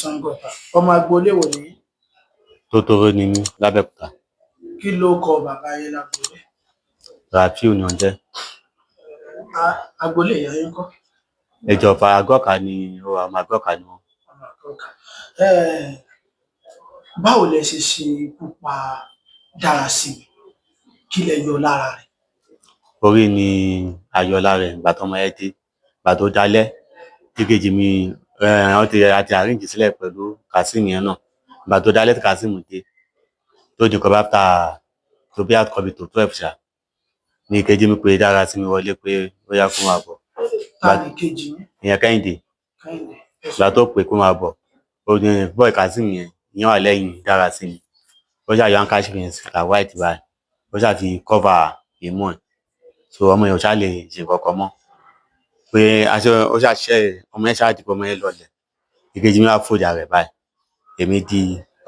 Sangota. Ọmọ agboolé wo nìyí? Tòtòrò ni mí lábẹ́òkúta. Kí ló kọ bàbá yín lágboolé? Ràfíù ni wọ́n jẹ́. Agboolé ìyá yín ńkọ́? Ìjọba Agọ́ka ni ọmọ Agọ́ka ni wọ́n. Ọmọ Agọ́ka. Báwo lẹ ṣe ṣe ikú pa Dárasími? Kí lẹ yọ lára rẹ̀? Orí ni ayọ̀ lára rẹ̀ ìgbà tọ́mọ ẹ̀ dé. Ìgbà tó dalẹ́, ìkejì mi àti àríǹjì sílẹ̀ pẹ̀lú Kazeem yẹn náà. Ìgbà tó dalẹ́ tí Kazeem dé, tó di nǹkan bá tó bí àkọ́bí tó 12 ṣá, ní ìkejì mi pé Dárasími wọlé pé ó yá kó máa bọ̀. Ta ni ìkejì yín? Ìyẹn Kẹ́hìndé. Kẹ́hìndé. Ìgbà tó pé kó máa bọ̀, ó ní bọ́ọ̀ Kazeem yẹn ìyẹn wà lẹ́yìn Dárasími. Ó ṣàyọ handkerchief yẹn síta white báyìí. Ó ṣàfi cover imú ẹ̀. So ọmọ yẹn ò ṣá lè ṣe kankan mọ́. Pé ó ṣàṣẹ ọmọ yẹn ṣáàdì pé ọmọ yẹn lọlẹ̀. Ìkejì mi wá fòjà rẹ̀ báyìí. Èmi di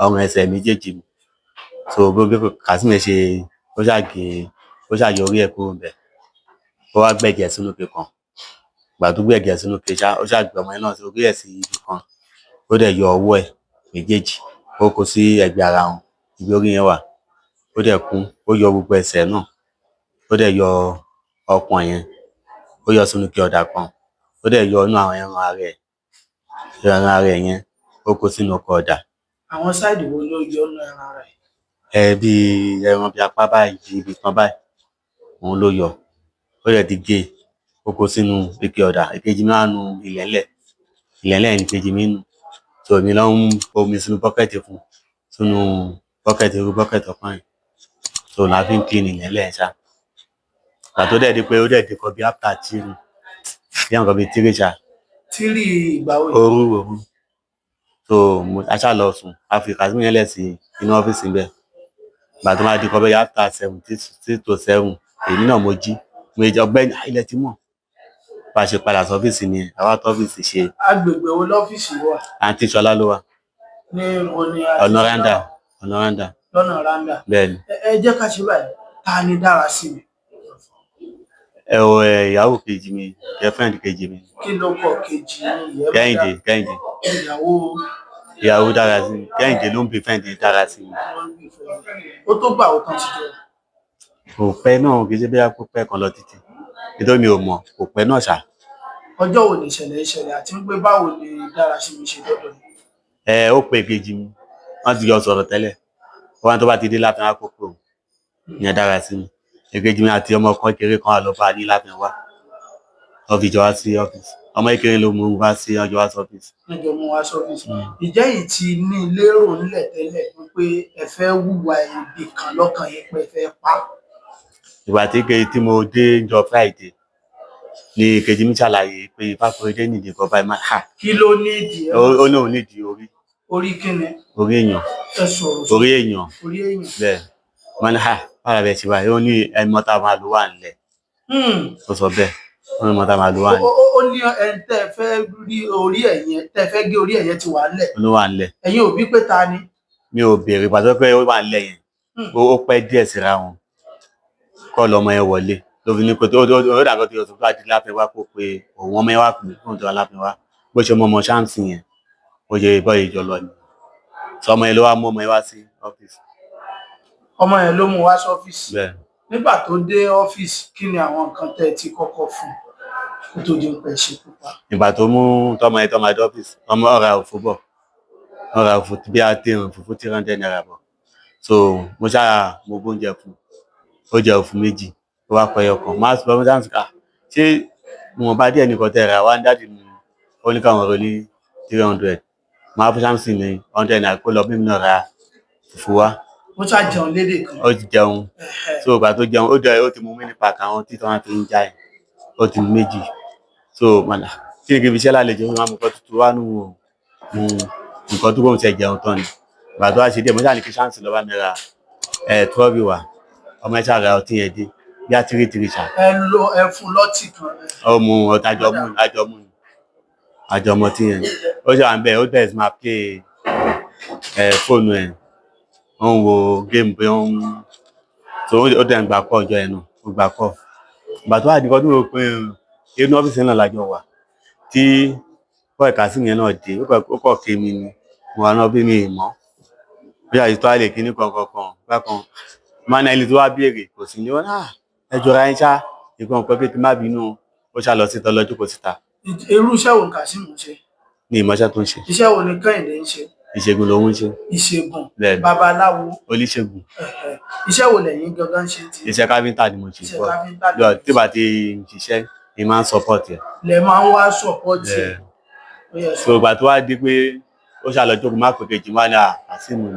ọrùn ẹsẹ̀ méjèèjì mi. So bí Kazeem yẹn ṣe ó ṣàyọ orí ẹ̀ kúrò ńbẹ̀. Ó wá gbẹ̀jẹ̀ sínú ike kan. Ìgbà tó gbẹ̀jẹ̀ sínú ike ṣá, ó ṣàgbé ọmọ yẹn náà sí orí ẹ̀ sí ibi kan. Ó dẹ̀ yọ ọwọ́ ẹ̀ méjèèjì. Ó kó sí ẹ̀gbẹ́ ara wọn ibi orí yẹn wà. Ó dẹ̀ kún. Ó yọ gbogbo ẹsẹ̀ náà. Ó dẹ̀ yọ ọpọ́n yẹn. Ó yọ sínú ike ọ̀dà kan. Ó dẹ̀ yọ inú àwọn ẹran ara ẹ̀ yẹn. Ó kó sínú ọkọ̀ ọ̀dà. Àwọn sáìdì wo ló yọ inú ẹran ara ẹ̀? Bí ẹran bí apá báyìí, ibi kan báyìí, òun ló yọ. Ó dẹ̀ ti gé. Ó kó sínú ike ọ̀dà. Ìkejì mi wá nu ilẹ̀ńlẹ̀. Ilẹ̀ńlẹ̀ ni ìkejì mi nù. So èmi ló ń bomi sínú bọ́kẹ̀tì fún. Sínú bọ́kẹ̀tì ọpọ́n yẹn. So la fi ń clean ilẹ̀ńlẹ̀ ṣá. Ìgbà tó dẹ̀ di pé ó dẹ̀ di kan bí after 3. Bí àwọn kan bí 3 ṣá. 3 ìgbà wo? Òru. So a ṣá lọ sùn. A fi Kazeem yẹn lẹ̀ sí inú ọ́fíìsì ńbẹ̀. Ìgbà tó máa di kan bí after 7 to 7, èmi náà mo jí. Mo jẹ́ ọgbẹ́ni ilẹ̀ tí mọ̀. Bá ṣe padà sí ọ́fíìsì ni àwa tó ọ́fíìsì ṣe. Agbègbè wo lọ́fíìsì wà? Àǹtí Ṣọlá ló wà. Ní wo ni Ọ̀nà Randa. Lọ́nà Randa. Bẹ́ẹ̀ni. Ẹ jẹ́ ká ṣe báyìí. Ta ni Dárasími? Ìyàwó kejì mi, girlfriend kejì mi. Kí ló kọ kejì yín? Kẹ́hìndé. Ìyàwó Dárasími. Kẹ́hìndé ló ń befriend Dárasími. Ó tó gbà ó tán ti jọ. Kò pẹ́ náà, kì í ṣe bí kò pẹ́ kan lọ títí. Nítorí mi ò mọ̀, kò pẹ́ náà ṣá. Ọjọ́ wo ni ìṣẹ̀lẹ̀ àti pé báwo ni Dárasími ṣe dọ́dọ̀ yín? Ó pe kejì mi. Wọ́n ti jọ sọ̀rọ̀ tẹ́lẹ̀. Wọ́n tó bá ti dé láti wá kókó. Ìyẹn Dárasími. Ìkejì mi àti ọmọ kan kékeré kan wà lọ bá ní láti wá. Wọ́n fi jọ wá sí ọ́fíìsì. Ọmọ kékeré ló mú wá sí ọjọ́ wá sí ọ́fíìsì. Ọjọ́ mú wá sí ọ́fíìsì. Ìjẹ́ yìí ti ní lérò nílẹ̀ tẹ́lẹ̀ wípé ẹ fẹ́ hùwà ibi kan lọ́kàn yín pé ẹ fẹ́ pa. Ìgbà tí mo dé jọ Friday ni ìkejì mi ṣàlàyé pé Fákóredé nídìí kan báyìí máa hà. Kí ló nídìí ẹ? Ó ní òun nídìí orí. Orí kíni? Orí èèyàn. Ẹ sọ̀rọ̀. Orí èèyàn. Bẹ́ẹ̀. Wọ́n ní bára bẹ̀ ṣe báyìí. Ó ní ẹni mọ́ta máa lò wà nílẹ̀. Ó sọ bẹ́ẹ̀. Ó ní mọ́ta máa lò wà nílẹ̀. Ó ní ẹni tẹ́ fẹ́ rí orí ẹ̀yẹn, tẹ́ fẹ́ gé orí ẹ̀yẹn ti wà nílẹ̀. Ó ló wà nílẹ̀. Ẹ̀yin ò bí pé ta ni? Mi ò béèrè pàtó pé ó wà nílẹ̀ yẹn. Ó pẹ́ díẹ̀ síra wọn. Kọ́ lọmọ yẹn wọlé. Ló fi ní pé ó dàgbọ́ tí ọ̀sùn fúláàdì láfẹ́ wá kó pé òun ọmọ yẹn wà pè fún ìjọba láfẹ́ wá. Bó ṣe mọ ọmọ ṣáǹsì yẹn. Ó ṣe bọ́ ìjọ lọ ni. Sọ ọmọ yẹn ló wá mú ọmọ yẹn wá sí ọ́fíìsì. Ọmọ yẹn ló mú wá sí ọ́fíìsì. Bẹ́ẹ̀. Nígbà tó dé ọ́fíìsì, kí ni àwọn nǹkan tẹ́ ti kọ́kọ́ fún kó tó di pé ṣe pupa? Ìgbà tó mú tọmọ yẹn dé ọ́fíìsì, ọmọ ọ̀rà òfò bọ̀. Ọ̀rà òfò bí a ti rìn fún 300 naira bọ̀. So mo bóúnjẹ fún. Ó jẹ òfò méjì. Ó wá pẹ́ ọkàn. Máa sọ fún dáǹsì ká. Ṣé wọn bá díẹ̀ nìkan tẹ̀ ra wá ń dáàdì mi? Ó ní káwọn ọ̀rọ̀ ní 300. Máa fún Samson ní 100 naira kó lọ bí mi náà ra fùfú wá. Ó ṣá jẹun lédè kan. Ó ti jẹun. So ìgbà tó jẹun, ó ti mú mini pack àwọn tí wọ́n fi ń já ẹ̀. Ó ti mú méjì. So màdà kí ni kí n fi ṣẹ́ lálejò wọn máa mú nǹkan tuntun wá nù nǹkan tó gbóhùn ṣe jẹun tán ni. Ìgbà tó wá ṣe díẹ̀, mo ṣáà ní kí Samson lọ bá mi ra 12 wá. Ọmọ ẹ̀ ṣáà ra ọtí yẹn dé. Bí a 3 ṣá. Ẹ fún lọ́tì kan. Ó mú àjọmọ́ tí yẹn. Ó ṣe wà ń bẹ̀, ó bẹ̀rẹ̀ sí máa play fóònù ẹ̀. Ó ń wo géèmù pé ó ń. So ó dẹ̀ ń gbà kọ́ ọjọ́ ẹ̀ náà. Ó gbà kọ́. Ìgbà tó wà ní kan tó rò pé inú ọ́fíìsì náà lájọ wà. Tí bọ́ọ̀ Kazeem yẹn náà dé ó kọ̀ ké mi ni mo wà náà bí mi ì mọ́ bí àyè tó wà lè kíní kankan bákan máa ní ẹni tó wá béèrè kò sí ní wọn ẹ jọra ẹ ṣá ìkan pẹ́ pé kí n má bínú ó ṣá lọ sí tọ́lọ́jú kò síta. Irú iṣẹ́ wo Kazeem ń ṣe? ní ìmọ̀ṣẹ́ tó ń ṣe. Iṣẹ́ wo ni Kẹ́hìndé ń ṣe? Ìṣègùn lòun ń ṣe. Ìṣègùn, babaláwo, oníṣègùn. Iṣẹ́ wo lẹ̀yin gangan ń ṣe tí? Iṣẹ́ káfíńtà ni mo ṣe. Iṣẹ́ káfíńtà ni mo ṣe. Tí bá ti ṣiṣẹ́ ni máa ń support ẹ̀. Lẹ máa ń wá support ẹ̀. So ìgbà tó wá di pé ó ṣàlọ́jọ́ kó má pè kejì wá ní Kazeem ni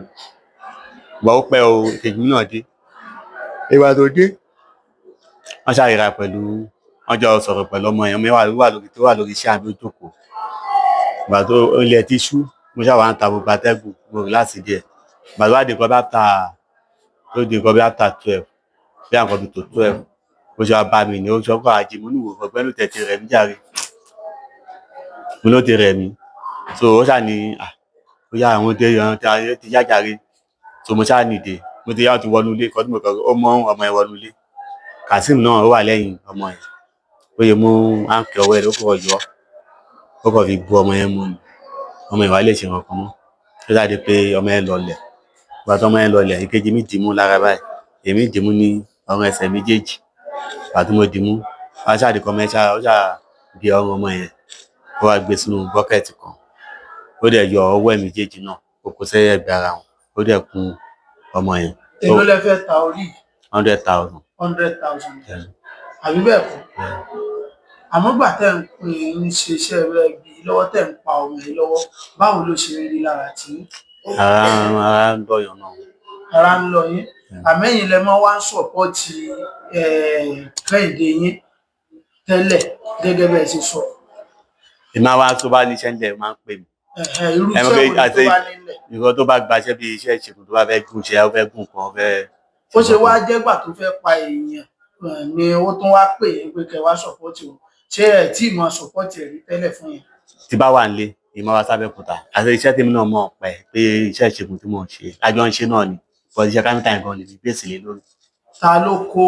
ìgbà ó pẹ́ o kejì náà dé. Ìgbà tó dé wọ́n ṣàríra pẹ̀lú wọ́n jọ sọ̀rọ̀ pẹ̀lú ọmọ yẹn tó wà lórí iṣẹ́ àmì òjòkó. Ìgbà tó ilẹ̀ ti ṣú mo ṣàwà ń ta gbogbo atẹ́gùn gbòòrò láti díẹ̀. Ìgbà tó wá di nǹkan bí after 12 bí àwọn kan bí tó 12 ó ṣe wá bá mi ní ó ṣe ọkọ̀ àjì mo ní ìwò ọgbẹ́ ló tẹ̀tẹ̀ rẹ̀ mí jàre mo ló ti rẹ̀ mí so ó ṣà ní ó yá àwọn ti yá jàre so mo ṣáà nìde mo ti yá ti wọnú ilé kọ́ tí mo kọ́ ó mọ ọmọ ẹ̀ wọnú ilé Kazeem náà ó wà lẹ́yìn ọmọ ẹ̀ ó yẹ mú áǹkì ọwọ́ ẹ̀ ló kọ̀ yọ ó kọ̀ fi bu ọmọ yẹn mú ni ọmọ ìwà lè ṣe nǹkan mọ́ ó jáde pé ọmọ ẹ̀ lọlẹ̀ ìgbà tó ọmọ ẹ̀ lọlẹ̀ ìkejì mi dìímú lára báyìí èmi dìímú ní ọrùn ẹsẹ̀ méjèèjì ìgbà tí mo dìímú wá ṣáàdì kan mẹ́ṣá ó ṣáà bí ọrùn ọmọ yẹn ó wá gbé sínú bọ́kẹ́ẹ̀tì kan ó dẹ̀ yọ ọwọ́ ẹ̀ méjèèjì náà ó kó sẹ́yẹ̀ ẹ̀gbẹ́ ara wọn ó dẹ̀ kun ọmọ yẹn. Èló lẹ fẹ́ ta orí? 100,000. 100,000. Àbí bẹ́ẹ̀ kọ́? Àmọ́ gbà tẹ́ ń pè ń ṣe iṣẹ́ rẹ bí lọ́wọ́ tẹ́ ń pa ọmọ yìí lọ́wọ́ báwo ló ṣe rí lára tí? Ara ń lọ́yọ̀ náà. Ara ń lọ yín. Àmẹ́yìn lẹ máa wá ń sọ̀pọ́ọ̀tì Kẹ́hìndé yín tẹ́lẹ̀ gẹ́gẹ́ bẹ́ẹ̀ ṣe sọ. Ìmọ̀ wa tó bá níṣẹ́ ńlẹ̀ máa ń pè mí. Irú iṣẹ́ wo ni tó bá nílẹ̀? Ìwọ tó bá gbaṣẹ́ bí iṣẹ́ ìṣègùn tó bá fẹ́ gùn ṣe ó fẹ́ gùn kan ó fẹ́. Ó ṣe wá jẹ́gbà tó fẹ́ pa èèyàn ni ó tún wá pè é pé kẹ́ wá sọ̀pọ́ọ̀tì o ṣé ẹ̀ tí ì mọ sọ̀pọ́ọ̀tì ẹ̀ rí tẹ́lẹ̀ fún yẹn? Tí bá wà nílé ìmọ̀ wa sábẹ́kúta àti iṣẹ́ tèmi náà mọ̀ pẹ́ pé iṣẹ́ ìṣègùn tí mò ń ṣe àjọ ń ṣe náà ni bọ́ iṣẹ́ káfíńtà nǹkan lè fi gbèsè lé lórí. Ta ló kó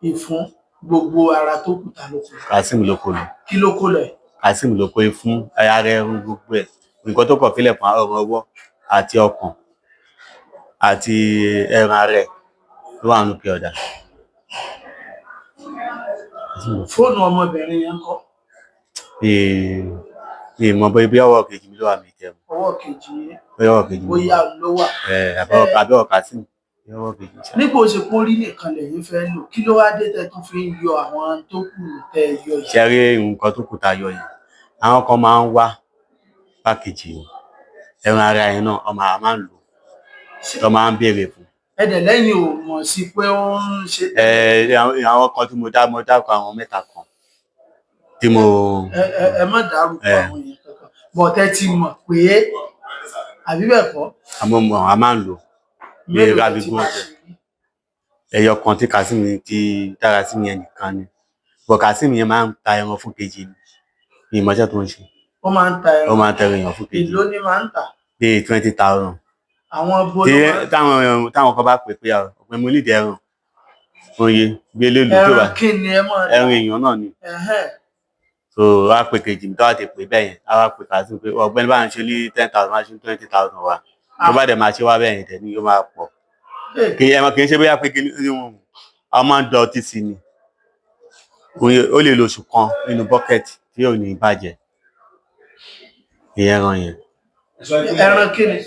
ìfún gbogbo ara tó kù ta ló kó? Kazeem ló kó lọ. Kí ló kó lọ ẹ̀? Kazeem ló kó ìfún ara ẹrú gbogbo ẹ̀ nǹkan tó kọ̀ fílẹ̀ fún ọrùn ọwọ́ àti ọkàn àti ẹran ara ẹ̀ ló wà nù pé ọ̀dà. Fóònù ọmọbìnrin yẹn kọ́? Mi mọ̀ bóyá bí ọwọ́ kejì mi ló wà mí jẹun. Ọwọ́ kejì yẹn? Ọwọ́ kejì mi bóyá ló wà. Àbẹ́wọ̀ Kazeem ọwọ́ kejì ṣá. Nígbà ó ṣe pé orí nìkan lẹ́yìn fẹ́ lò kí ló wá dé tẹ́ tún fi ń yọ àwọn tó kù tẹ́ yọ yìí? Ṣé rí nǹkan tó kù tá a yọ yìí àwọn kan máa ń wá pákéjì ẹran ara yẹn náà ọmọ àá máa ń lò tó máa ń béèrè fún. Ẹ̀dẹ̀ lẹ́yìn ò mọ̀ sí pé ó ń ṣe tẹ́lẹ̀. Àwọn kan tí mo dákọ àwọn mẹ́ta kan tí mo. Ẹ má dárúkọ àwọn èèyàn kankan bọ̀tẹ́ ti mọ̀ pé àbí bẹ́ẹ̀ kọ́? Àmọ́ a máa ń lò bí rábígún ọ̀tẹ̀ ẹyọ kan tí Kazeem ti dára sí mi yẹn nìkan ni bọ̀ Kazeem yẹn máa ń ta ẹran fún kejì ni ìmọ̀ṣẹ́ tó ń ṣe. Ó máa ń ta ẹran. Ó máa ń ta ẹran fún kejì. Èló ni máa ń tà? Bíi 20,000. Àwọn bolo máa ń. Táwọn kan bá pè pé ọ̀pẹ mo nídìí ẹran oye bí eléèlú tó bá ẹran kí ni ẹ mọ̀? ẹran èèyàn náà ni. So wá pè kejì mi tó wá ti pè bẹ́ẹ̀ yẹn á wá pè Kazeem pé ọ̀gbẹ́ni bá ń ṣe ní 10,000 máa ṣe 20,000 wa tó bá dẹ̀ máa ṣe wá bẹ́ẹ̀ yẹn tẹ̀ ní yóò máa pọ̀ kì í ṣe bóyá pé kí a máa ń dọ̀tí sí ni ó lè lo oṣù kan nínú bọ́kẹ́tì tí yóò ní bàjẹ́ ìyẹn ẹran yẹn. Ẹran kí ni?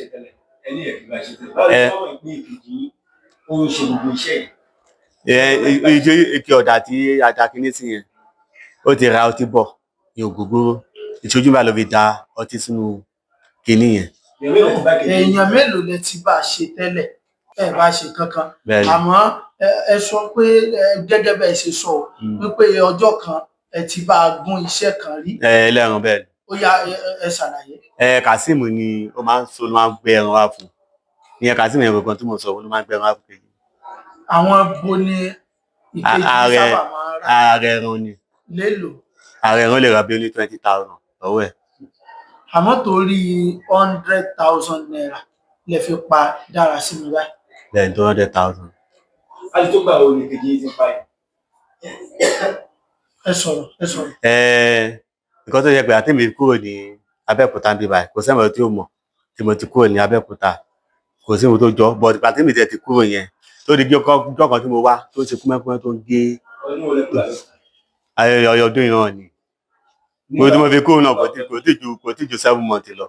Ike ọ̀dà tí adakiní sí yẹn ó ti ra ọtí bọ̀ ní ògógóró ìṣojú bá lọ fi da ọtí sínú kinní yẹn. Èèyàn mélòó lẹ ti bá ṣe tẹ́lẹ̀ ẹ bá ṣe kankan àmọ́ ẹ sọ pé gẹ́gẹ́ bẹ́ẹ̀ ṣe sọ wípé ọjọ́ kan ẹ ti bá gún iṣẹ́ kan rí. Ẹlẹ́ran bẹ́ẹ̀ ni. Ó yá ẹ ṣàlàyé. Kazeem ni ó máa ń gbé ẹran wá fún ìyẹn Kazeem yẹn gangan tí mo sọ ló máa ń gbé ẹran wá fún kejì. Àwọn bo ni ìkejì sábà máa ń rà? Ààrẹ ẹran ni. Lélo? Ààrẹ ẹran lè ra bí ó ní 20,000 lọ́wọ́ ẹ̀. Àmọ́ torí 100,000 naira lè fi pa dára sí mi báyìí. Bẹ́ẹ̀ tó 100,000. Àti tó gbà wo ni kejì yìí ti pa yìí? Ẹ sọ̀rọ̀. nǹkan tó yẹ pé àti mi kúrò ní Abẹ́òkúta ń bí báyìí kò sẹ́wọ̀n tí ó mọ̀ tí mo ti kúrò ní Abẹ́òkúta kò sí ohun tó jọ but ìgbà tí mi tẹ̀ ti kúrò yẹn tó di ọjọ́ kan tí mo wá tó ṣe kúmẹ́kúmẹ́ tó ń gé ayẹyẹ ọdún ìran ni mo tí mo fi kúrò náà kò tí ju 7 months lọ.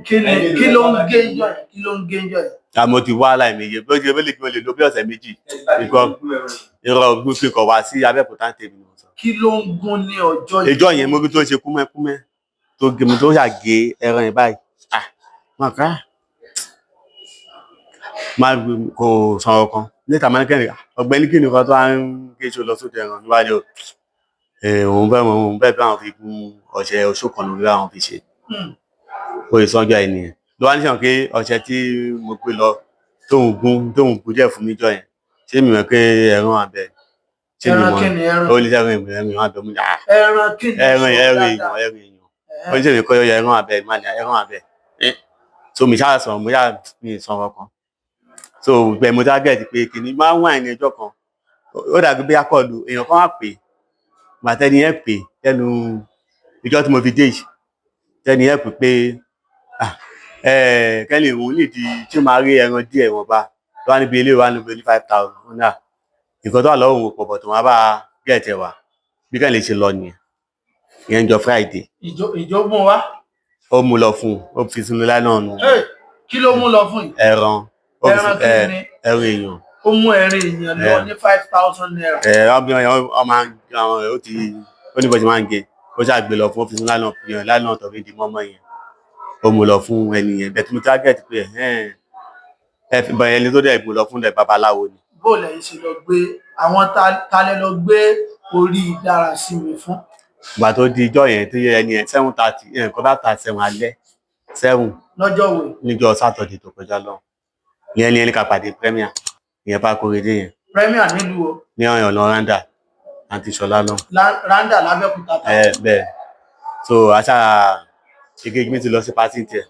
kí ló ń gé ńjọ́ yẹn kí ló ń gé ńjọ́ yẹn. àmọ́ ti wá láìmọye bí ó ṣe fẹ́lẹ̀ kí wọ́n lè lo bí ọ̀sẹ̀ méjì ìrọ̀ gbígbé kọ̀ wá sí Abẹ́òkúta ń tèmi. kí ló ń gún ní ọjọ́ ìjọ yẹn mo rí tó ṣe kúmẹ́kúmẹ́ tó gé mi tó ṣàgé ẹran yẹn báyìí kò sọ̀rọ̀ kan níta máa ń kẹ́rin ọ̀gbẹ́ni kí nìkan tó ń gé ṣó lọ sóde ẹran níwájú òun bẹ́ẹ̀ bí àwọn fi gun ọṣẹ oṣù kan lórí àwọn fi ṣe oyè sọ́jọ́ ẹ̀ nìyẹn ló wá níṣàn pé ọṣẹ tí mo gbé lọ tóun gún díẹ̀ fún mi jọ yẹn ṣé mi mọ̀ pé ẹran abẹ ṣé mi mọ̀ ó ní ẹran ìrìn àbẹ mú yà ẹran èèyàn ó ní sèmi kọ́ yọ ẹran abẹ ìmàlẹ̀ ẹran abẹ so mi ṣáà sọ̀rọ̀ mo yà mi sọ̀rọ̀ kan so bẹ́ẹ̀ mo dágẹ̀ẹ́dì pé kìíní máa ń wà ní ẹjọ́ kan ó dàbí bí akọlù èèyàn kan wà pé màtẹ́ni ẹ̀ pé lẹ́nu ìjọ tí mo fi dé yìí tẹ́ni ẹ̀ pé kẹ́lì òun lè di tí ó máa rí ẹran díẹ̀ wọ́n bá tó wá níbi ilé wa níbi ní 5,000 náà nǹkan tó wà lọ́wọ́ òun pọ̀ bọ̀ tó wọ́n bá gẹ̀ẹ́tẹ̀ wá bí kẹ́lì ṣe lọ nìyẹn ìyẹn jọ Friday. ìjọ mú wa. ó mú lọ fún ó fi sínú láì náà nù. kí ló mú lọ fún yìí. ẹran kí ni. ẹran èèyàn. ó mú ẹran èèyàn lọ ní 5,000 naira. ọbẹ̀ ọmọ àwọn ó ti ó ní bọ́jú máa ń gé ó ṣàgbé lọ fún ó fi sínú láì náà tó fi di mọ́mọ́ yẹn ó mú lọ fún ẹni yẹn bẹ́ẹ̀ tí mo target pé ẹ fi bọ ẹni tó dẹ̀ gbó lọ fún dẹ̀ babaláwo ni. bó lẹ́yìn ṣe lọ gbé àwọn talẹ lọ gbé orí Dárasími fún. ìgbà tó di ijọ́ yẹn tó yẹ ẹni yẹn 7:30 nǹkan bá ta 7 alẹ́ 7. lọ́jọ́ wo. níjọ́ Sátọ̀dé tó kọjá lọ ìyẹn ni ẹni ká pàdé Premier ìyẹn bá Kóredé yẹn. Premier nílùú o. ní ọ̀nà Randa àti Ṣọlá lọ. Randa l'Abẹ́òkúta. bẹ́ẹ̀ so àṣà ìkejì mi ti lọ sí pátì tiẹ̀